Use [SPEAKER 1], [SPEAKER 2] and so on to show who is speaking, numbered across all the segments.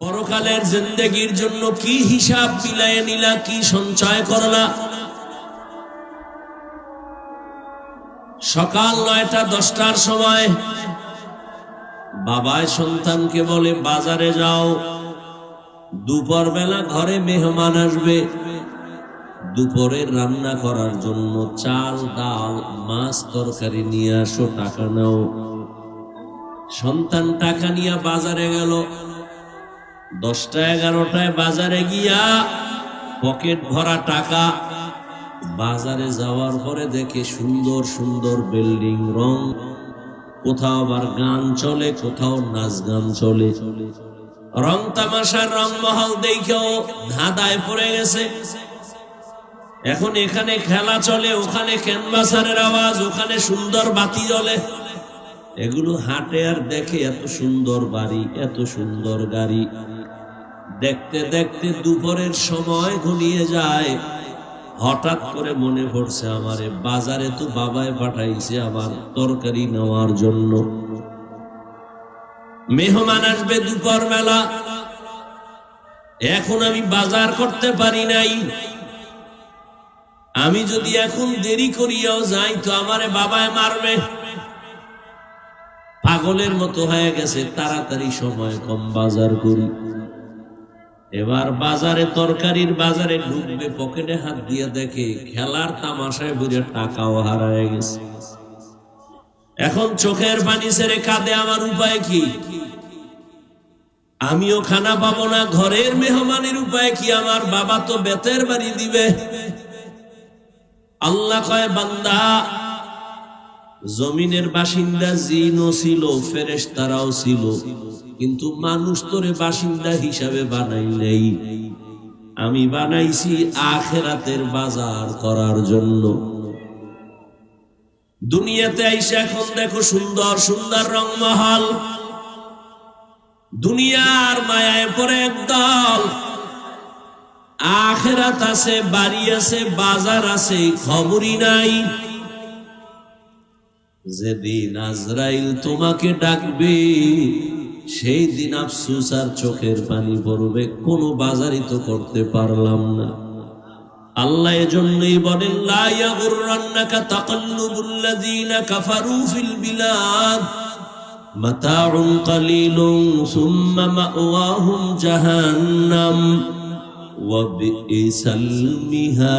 [SPEAKER 1] পরকালের জিন্দেগির জন্য কি হিসাব মিলায়ে নিলা, কি সঞ্চয় করলা। সকাল ৯টা-১০টার সময় বাবায় সন্তানকে বলে বাজারে যাও, দুপুর বেলা ঘরে মেহমান আসবে, দুপুরে রান্না করার জন্য চাল, ডাল, মাছ, তরকারি নিয়ে আসো, টাকা নাও। সন্তান টাকা নিয়ে বাজারে গেল। 10টা-11টায় বাজারে গিয়া পকেট ভরা টাকা। বাজারে যাওয়ার পরে দেখে সুন্দর সুন্দর বিল্ডিং, রং, কোথাও আবার গান চলে, কোথাও নাচ গান চলে। রং তামাশার রংমহল দেখেও ধাঁধায় পড়ে গেছে। এখন এখানে খেলা চলে, ওখানে ক্যানভাসারের আওয়াজ, ওখানে সুন্দর বাতি জ্বলে। এগুলো হাঁটে আর দেখে এত সুন্দর বাড়ি, এত সুন্দর গাড়ি। দেখতে দেখতে দুপুরের সময় ঘনিয়ে যায়। হঠাৎ করে মনে পড়ছে, আমারে বাজারে তো বাবায় পাঠাইছে আমার তরকারি নেওয়ার জন্য। মেহমান আসবে দুপুর বেলা, এখন আমি বাজার করতে পারি নাই। আমি যদি এখন দেরি করিয়াও যাই তো আমারে বাবায় মারবে। পাগলের মতো হয়ে গেছে, তাড়াতাড়ি সময় কম, বাজার করি। এবার বাজারে তরকারির বাজারে ঢুকবে, পকেটে হাত দিয়ে দেখে খেলার তামাশায় বুঝে টাকাও হারায় গেছে। এখন চোখের পানি ছেড়ে কাঁদে, আমার উপায় কি? আমিও খানা পাবো না, ঘরের মেহমানের উপায় কি? আমার বাবা তো বেতের বাড়ি দিবে। আল্লাহ কয়, বান্দা, জমিনের বাসিন্দা জিনও ছিল, ফেরেশতারাও ছিল, কিন্তু মানুষ তোরে বাসিন্দা হিসাবে বানাই নেই। আমি বানাইছি আখিরাতের বাজার করার জন্য। দুনিয়াতে আইসা এখন দেখো সুন্দর সুন্দর রংমহল। দুনিয়ার মায়ায় পড়ে একদল। আখিরাত আছে, বাড়ি আছে, বাজার আছে, খবরই নাই। যেদিন আজরাইল তোমাকে ডাকবে, সেই দিন আফসোস আর চোখের পানি পড়বে, কোনো বাজারই তো করতে পারলাম না। আল্লাহ এজন্যই বলেন, লা ইয়াগুররান্নাকা তাকাল্লুবুল্লাযীনা কাফারু ফিল বিলাদ মাতাউন কালিলুন সুম্মা মাওয়াহুম জাহান্নাম ওয়া বিইসাল মিহাদ।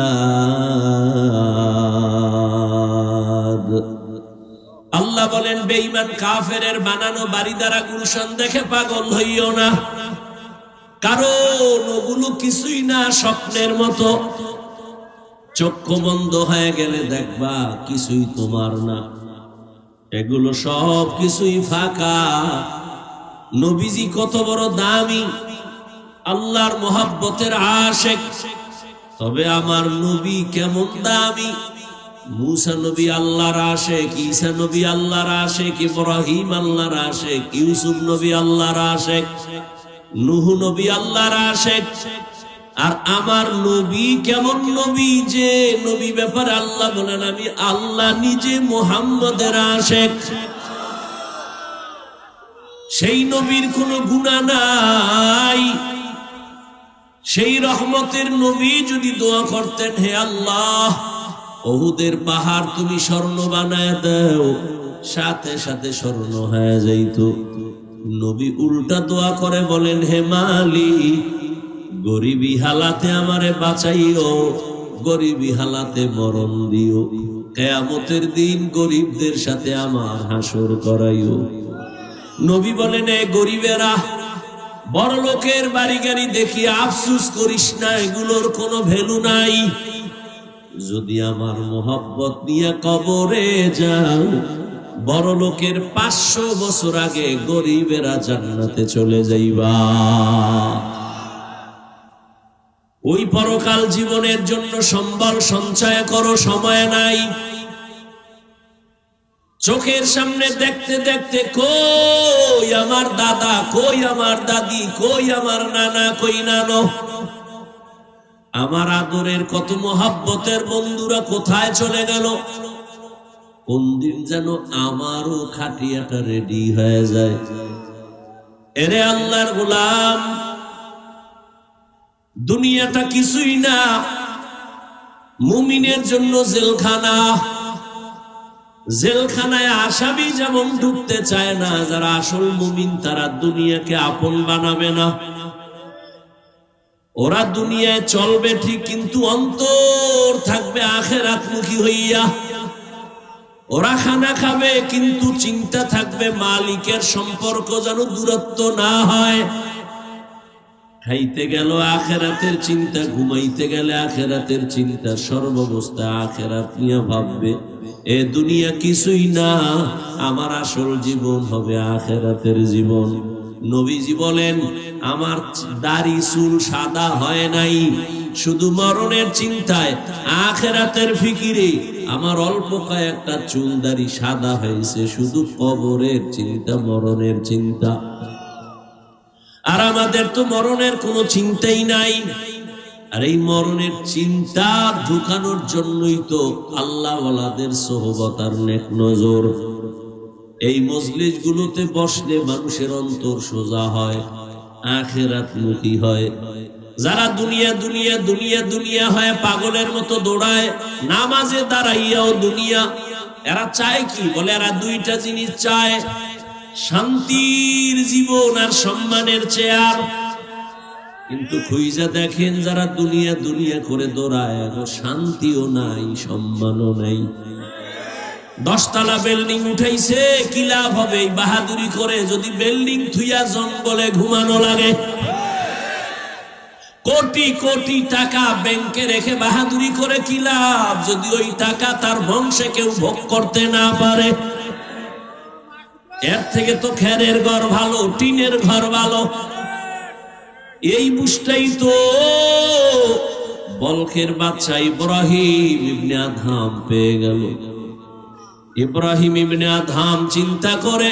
[SPEAKER 1] আল্লাহ বলেন, বেঈমান কাফেরের বানানো বাড়ি দ্বারা গুলশান দেখে পাগল হইও না, কারণ ওগুলো কিছুই না, স্বপ্নের মতো। চক্ষু বন্ধ হয়ে গেলে দেখবা কিছুই তোমার না, এগুলো সব কিছুই ফাঁকা। নবীজি কত বড় দামি, আল্লাহর মোহাব্বতের আশিক। তবে আমার নবী কেমন দামি! মুসা নবী আল্লাহর আশিক, ঈসা নবী আল্লাহর আশিক, ইব্রাহিম আল্লাহর আশিক, ইউসুফ নবী আল্লাহর আশিক, নূহ নবী আল্লাহর আশিক। আর আমার নবী কেমন নবী, যে নবী ব্যাপারে আল্লাহ বলেন, আমি আল্লাহ নিজে মুহাম্মদের আশিক। সেই নবীর কোনো গুনাহ নাই। সেই রহমতের নবী যদি দোয়া করতেন, হে আল্লাহ, উহুদের পাহাড় তুমি স্বর্ণ বানায় দাও, সাথে সাথে স্বর্ণ হয়ে যাইত। নবী উল্টা দোয়া করে বলেন, হে মালিক, গরিবী হালাতে আমারে বাঁচাইও, গরিবী হালাতে মরণ দিও, কিয়ামতের দিন গরিবদের সাথে আমার হাসর করাইও। নবী বলেন, এ গরিবেরা, বড় লোকের বাড়ি গাড়ি দেখি আফসোস করিস না, এগুলোর কোনো ভ্যালু নাই। যদি আমার মোহাব্বত নিয়ে কবরে যাও, বড় লোকের 500 বছর আগে গরিবেরা জান্নাতে চলে যাইবা। ওই পরকাল জীবনের জন্য সম্বল সঞ্চয় করো, সময় নাই। চোখের সামনে দেখতে দেখতে কই আমার দাদা, কই আমার দাদি, কই আমার নানা, কই নানো, আমার আদরের কত মোহাব্বতের বন্ধুরা কোথায় চলে গেল? কোন দিন যেন আমারও খাটিয়াটা রেডি হয়ে যায়। এরে আল্লাহর গোলাম, দুনিয়াটা কিছুই না, মুমিনের জন্য জেলখানা। জেলখানায় আসামি যেমন ঢুকতে চায় না, যারা আসল মুমিন তারা দুনিয়াকে আপন বানাবে না। ওরা দুনিয়ায় চলবে ঠিক, কিন্তু অন্তর থাকবে আখিরাতমুখী হইয়া। ওরা খানা খাবে কিন্তু চিন্তা থাকবে মালিকের সম্পর্ক যেন দূরত্ব না হয়। খাইতে গেল আখিরাতের চিন্তা, ঘুমাইতে গেলে আখিরাতের চিন্তা, সর্বাবস্থা আখিরাত নিয়ে ভাববে। এ দুনিয়া কিছুই না, আমার আসল জীবন হবে আখিরাতের জীবন। নবীজি বলেন, আমার দাড়ি চুল সাদা হয় নাই শুধু মরণের চিন্তায়, আখিরাতের ফিকিরে। আমার অল্প কয়েকটা চুল দাড়ি সাদা হয়েছে শুধু কবরের চিন্তা, মরণের চিন্তা। আর আমাদের তো মরণের কোনো চিন্তাই নাই। আর এই মরণের চিন্তা ঢুকানোর জন্যই তো আল্লাহ ওয়ালাদের সোহবত আর নেক নজর। এই মজলিস গুলোতে বসলে মানুষের অন্তর সোজা হয়, আখিরাতমুখী হয়। যারা দুনিয়া দুনিয়া দুনিয়া দুনিয়া হয় পাগলের মতো দৌড়ায়, নামাজে দাঁড়াইয়াও দুনিয়া। এরা চায় কি? বলে এরা দুইটা জিনিস চায়, শান্তির জীবন আর সম্মানের চেয়ার। কিন্তু খুঁজা দেখেন, যারা দুনিয়া দুনিয়া করে দৌড়ায়, শান্তিও নাই, সম্মানও নাই। 10 তলা বিল্ডিং উঠাইছে, কি লাভ হবে বাহাদুরি করে যদি বিল্ডিং থুইয়া জঙ্গলে ঘুমানো লাগে? কোটি কোটি টাকা ব্যাংকে রেখে বাহাদুরি করে কি লাভ যদি ওই টাকা তার বংশে কেউ ভোগ করতে না পারে? এর থেকে তো খেরের ঘর ভালো, টিনের ঘর ভালো। এই বুঝটাই তো বলখের বাদশা ইব্রাহিম ইবনে আদহাম পেয়ে গেল। ইব্রাহিম ইবনে আদহাম চিন্তা করে,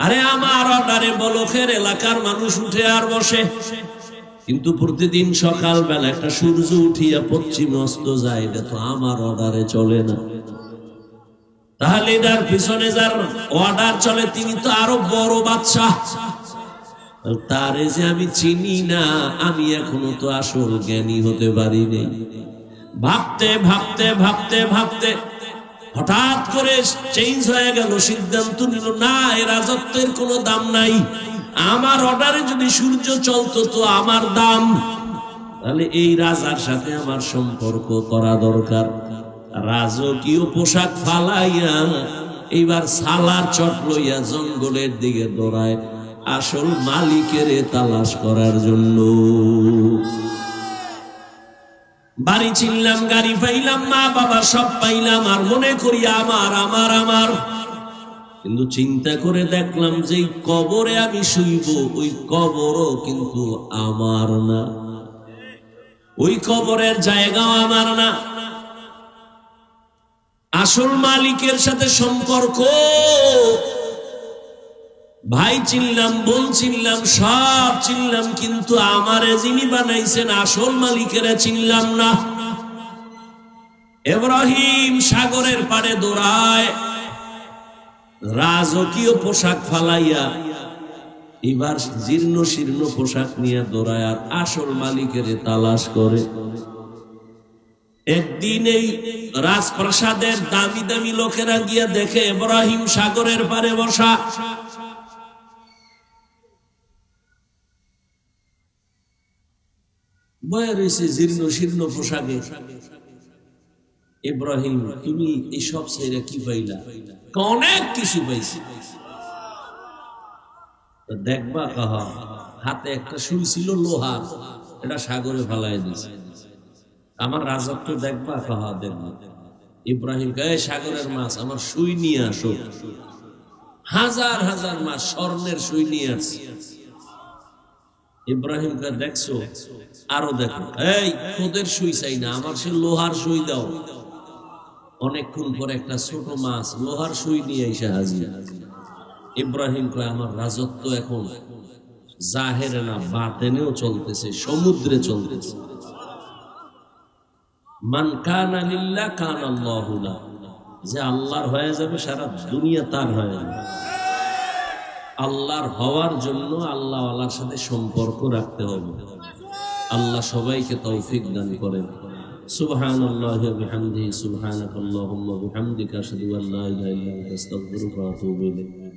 [SPEAKER 1] আরে আমার অর্ডারে বলখের এলাকার মানুষ উঠে আর বসে, কিন্তু প্রতিদিন সকাল বেলা একটা সূর্য উঠিয়া পশ্চিমে অস্ত যায়, এটা তো আমার অর্ডারে চলে না। তাহলে এটার পিছনে যার অর্ডার চলে তিনি তো আরো বড় বাদশা। তারে যে আমি চিনি না, আমি এখনো তো আসল জ্ঞানী হতে পারিনি। ভাবতে ভাবতে ভাবতে ভাবতে হঠাৎ করে চেঞ্জ হয়ে গেল, সিদ্ধান্ত নিল, না, এ রাজত্বের কোনো দাম নাই। আমার অর্ডারে যদি সূর্য চলতো তো আমার দাম, তাহলে এই রাজার সাথে আমার সম্পর্ক করা দরকার। রাজকীয় পোশাক ফালাইয়া এইবার সালার চট লইয়া জঙ্গলের দিকে দৌড়ায় আসল মালিকের তালাশ করার জন্য। বাড়ি চিনলাম, গাড়ি পাইলাম, মা বাবা সব পাইলাম, আর মনে করি আমার আমার আমার। কিন্তু চিন্তা করে দেখলাম যে কবরে আমি শুইব, ওই কবরও কিন্তু আমার না, ওই কবরের জায়গাও আমার না। আসল মালিকের সাথে সম্পর্ক, ভাই চিনলাম, বোন চিনলাম, সব চিনলাম, কিন্তু আমারে যিনি বানাইছেন আসল মালিকেরা চিনলাম না। ইব্রাহিম সাগরের পাড়ে দৌড়ায়, রাজকীয় পোশাক ফালাইয়া এবার জীর্ণ শীর্ণ পোশাক নিয়ে দৌড়ায় আর আসল মালিকের তালাশ করে। একদিন এই রাজপ্রাসাদের দামি দামি লোকেরা গিয়া দেখে ইব্রাহিম সাগরের পাড়ে বসা। বয়ে রয়েছে জীর্ণ শীর্ণ পোশাকে। ইব্রাহিম, তুমি এইসব ছেড়ে কি পাইলা? অনেক কিছু পাইছি। দেখবা কাহা, হাতে একটা সুই ছিল লোহার, এটা সাগরে ফালাই দিছে। আমার রাজত্ব দেখবা কাহা? দেখবা। ইব্রাহিম কয়, সাগরের মাছ, আমার সুই নিয়ে আসো। হাজার হাজার মাছ স্বর্ণের সুই নিয়ে আসছে। ইব্রাহিম কয়, দেখছো? আরো দেখো। এই তোদের সুই চাই না, আমার সে লোহার সুই দাও। অনেকক্ষণ পরে একটা ছোট মাছ লোহার সুই নিয়ে এসে হাজির। ইব্রাহিম কয়, আমার রাজত্ব এখন জাহেরে না বাতেনেও চলতেছে, সমুদ্রে চলতেছে। মান কানা লিল্লাহ কানা আল্লাহু লাহু, যে আল্লাহর হয়ে যাবে সারা দুনিয়া তার হয়ে যাবে। আল্লাহর হওয়ার জন্য আল্লাহ ওয়ালার সাথে সম্পর্ক রাখতে হবে। আল্লাহ সবাইকে তৌফিক দান করেন। সুবহানাল্লাহি ওয়া বিহামদিহি, সুবহানাকাল্লাহুম্মা ওয়া বিহামদিকা, আশহাদু আল্লা ইলাহা ইল্লা আনতা, আস্তাগফিরুকা ওয়া আতুবু ইলাইক।